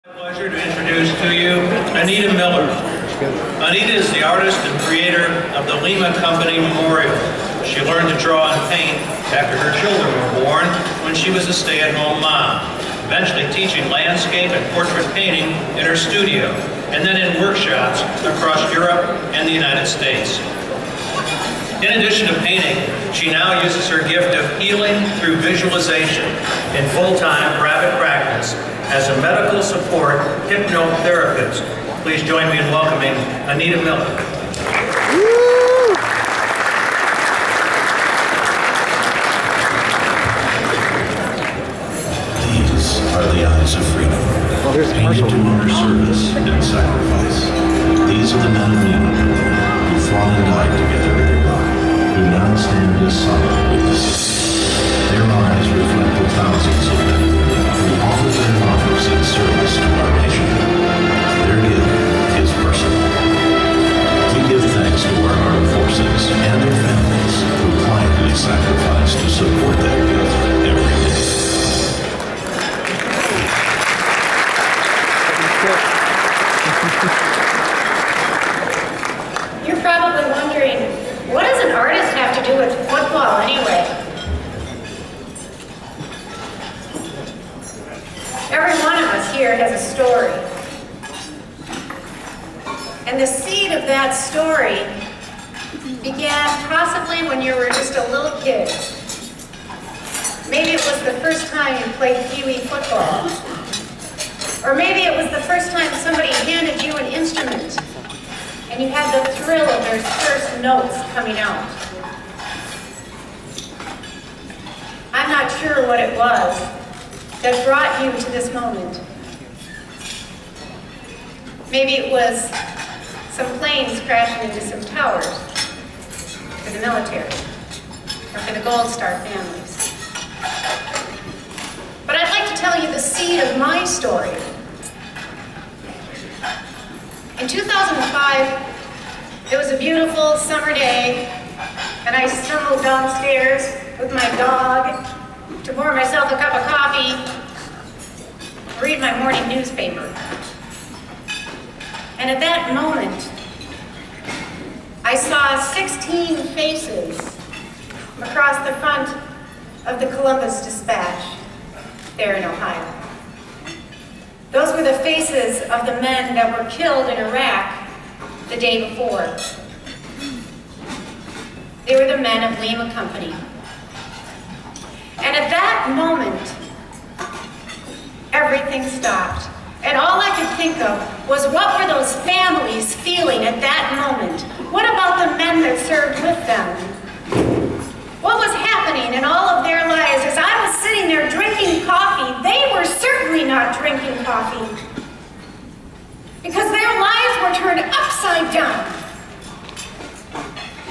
My pleasure to introduce to you Anita Miller. Anita is the artist and creator of the Lima company Marriot. She learned to draw and paint after her children were born when she was a stay-at-home mom, eventually teaching landscape and portrait painting in her studio, and then in workshops across Europe and the United States. In addition to painting, she now uses her gift of healing through visualization in full-time private practice as a medical support hypnotherapist. Please join me in welcoming Anita Miller. These are the eyes of freedom, painted to honor service and sacrifice. These are the men of Lima who fought and died together in Iraq, who now stand as silent witnesses. Their eyes reflect the thousands of men who offer their lives in service to our nation. Their gift is personal. We give thanks to our armed forces and their families who quietly sacrifice to support that gift every day. You're probably wondering, what does an artist have to do with football anyway? Every one of us here has a story. And the seed of that story began possibly when you were just a little kid. Maybe it was the first time you played Pee-wee football. Or maybe it was the first time somebody handed you an instrument and you had the thrill of their first notes coming out. I'm not sure what it was that brought you to this moment. Maybe it was some planes crashing into some towers for the military or for the Gold Star families. But I'd like to tell you the seed of my story. In 2005, it was a beautiful summer day, and I stumbled downstairs with my dog to pour myself a cup of coffee, read my morning newspaper. And at that moment, I saw 16 faces across the front of the Columbus Dispatch there in Ohio. Those were the faces of the men that were killed in Iraq the day before. They were the men of Lima Company. And at that moment, everything stopped. And all I could think of was, what were those families feeling at that moment? What about the men that served with them? What was happening in all of their lives? As I was sitting there drinking coffee, they were certainly not drinking coffee, because their lives were turned upside down.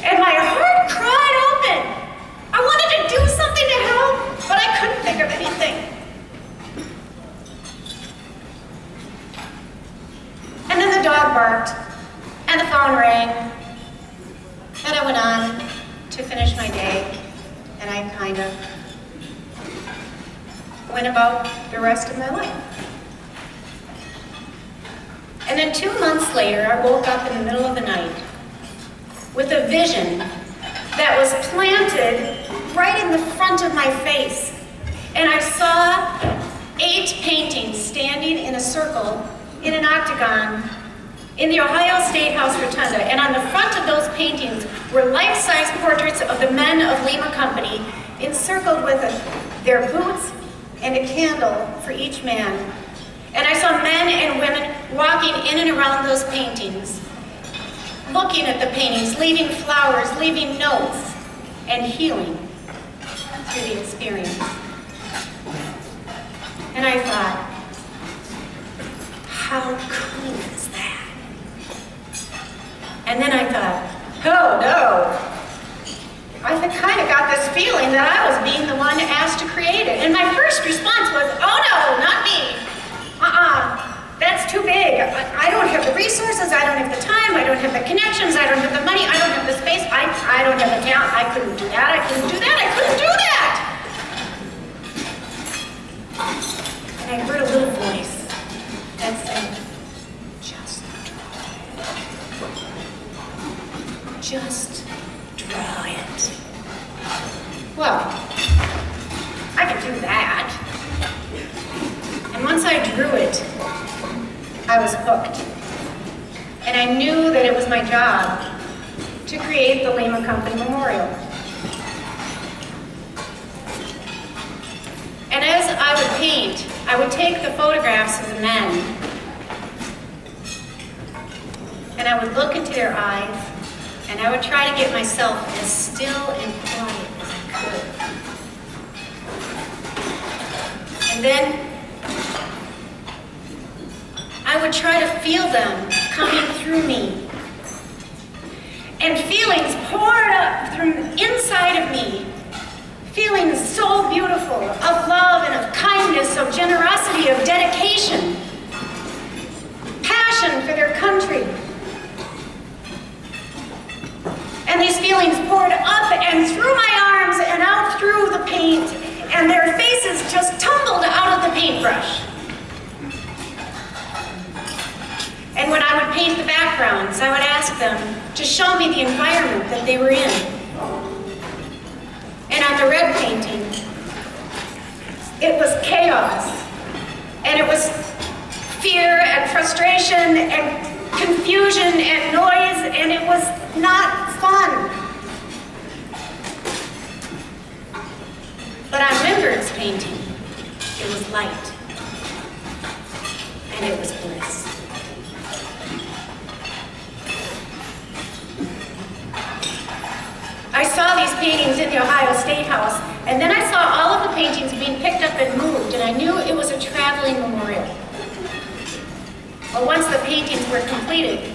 And my heart cried open. I wanted to do something to help, but I couldn't think of anything. And then the dog barked, and the phone rang, and I went on to finish my day, and I kind of went about the rest of my life. And then 2 months later, I woke up in the middle of the night with a vision that was planted right in the front of my face. And I saw 8 paintings standing in a circle in an octagon in the Ohio State House Rotunda. And on the front of those paintings were life-size portraits of the men of Lima Company, encircled with their boots and a candle for each man. And I saw men and women walking in and around those paintings, looking at the paintings, leaving flowers, leaving notes, and healing through the experience. And I thought, how cool is that? And then I thought, oh no, I kind of got this feeling that I was being the one asked to create it. And my first response was, oh no, not me. That's too big. I don't have the resources, I don't have the time, I don't have the connections, I don't have the money, I don't have the space, I don't have the talent. I couldn't do that, I couldn't do that, I couldn't do that. And I heard a little voice once I drew it, I was hooked. And I knew that it was my job to create the Lima Company Memorial. And as I would paint, I would take the photographs of the men, and I would look into their eyes, and I would try to get myself as still and quiet as I could. And then I would try to feel them coming through me. And feelings poured up from inside of me. Feelings so beautiful of love and of kindness, of generosity, of dedication, passion for their country. And these feelings poured up and through my arms and out through the paint, and their faces just tumbled out of the paintbrush. And when I would paint the backgrounds, I would ask them to show me the environment that they were in. And on the red painting, it was chaos, and it was fear and frustration and confusion and noise, and it was not fun. But on Rembrandt's painting, it was light, and it was bliss. I saw these paintings in the Ohio State House, and then I saw all of the paintings being picked up and moved, and I knew it was a traveling memorial. Well, once the paintings were completed,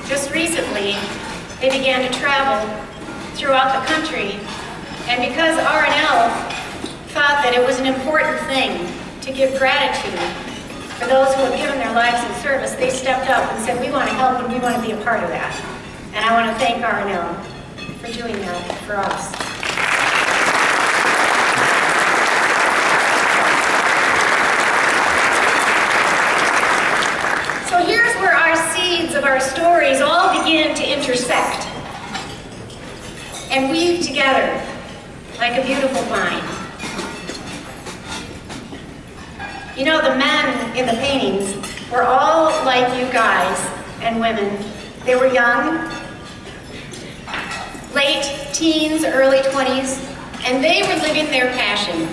just recently, they began to travel throughout the country, and because R&L thought that it was an important thing to give gratitude for those who have given their lives in service, they stepped up and said, we want to help and we want to be a part of that. And I want to thank R&L for doing that for us. So here's where our seeds of our stories all begin to intersect and weave together like a beautiful vine. You know, the men in the paintings were all like you guys and women. They were young, late teens, early 20s, and they were living their passion.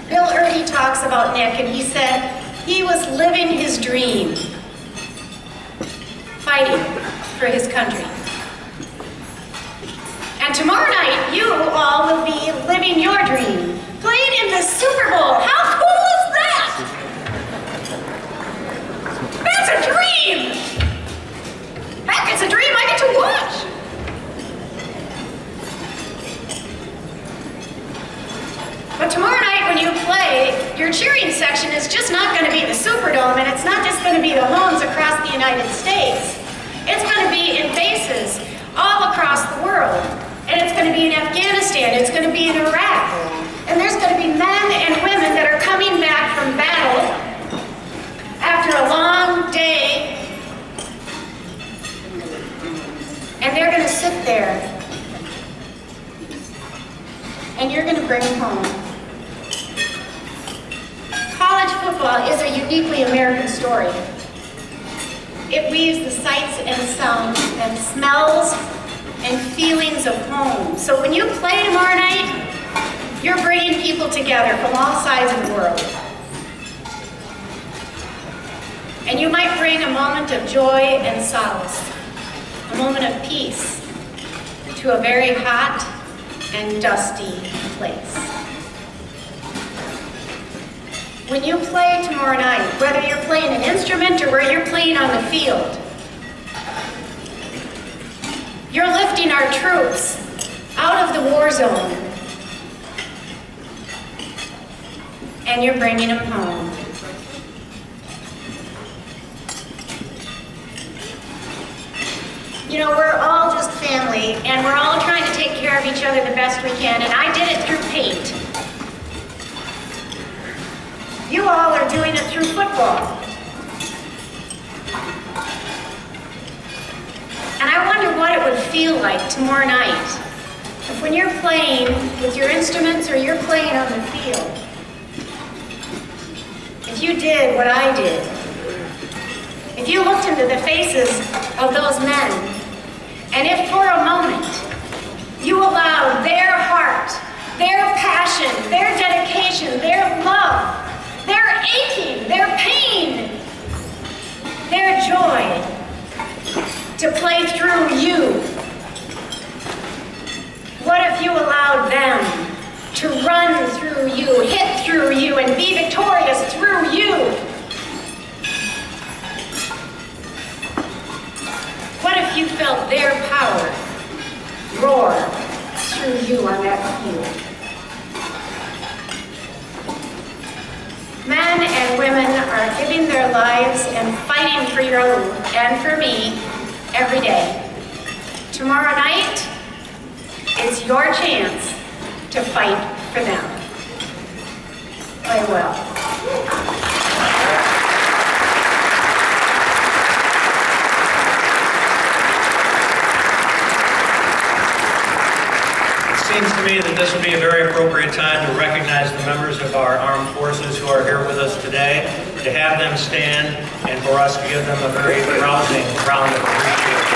Bill Erdy talks about Nick, and he said he was living his dream, fighting for his country. And tomorrow night, you all will be living your dream, playing in the Super Bowl. How cool is that? That's a dream! Heck, it's a dream I get to watch. But tomorrow night when you play, your cheering section is just not going to be the Superdome, and it's not just going to be the homes across the United States. It's going to be in bases all across the world. And it's going to be in Afghanistan, it's going to be in Iraq. And there's going to be men and women that are coming back from battle after a long day. And they're going to sit there. And you're going to bring them home. College football is a uniquely American story. It weaves the sights and sounds and smells and feelings of home. So when you play tomorrow night, you're bringing people together from all sides of the world. And you might bring a moment of joy and solace, a moment of peace to a very hot and dusty place. When you play tomorrow night, whether you're playing an instrument or where you're playing on the field, you're lifting our troops out of the war zone, and you're bringing them home. You know, we're all just family, and we're all trying to take care of each other the best we can, and I did it through paint. You all are doing it through football. And I wonder what it would feel like tomorrow night if when you're playing with your instruments or you're playing on the field, you did what I did, if you looked into the faces of those men, and if for a moment you allowed their heart, their passion, their dedication, their love, their aching, their pain, their joy to play through you, what if you allowed them to run through you, hit through you, and be victorious through you? What if you felt their power roar through you on that field? Men and women are giving their lives and fighting for you and for me every day. Tomorrow night, it's your chance to fight for them. Play well. It seems to me that this would be a very appropriate time to recognize the members of our armed forces who are here with us today, to have them stand, and for us to give them a very rousing round of appreciation.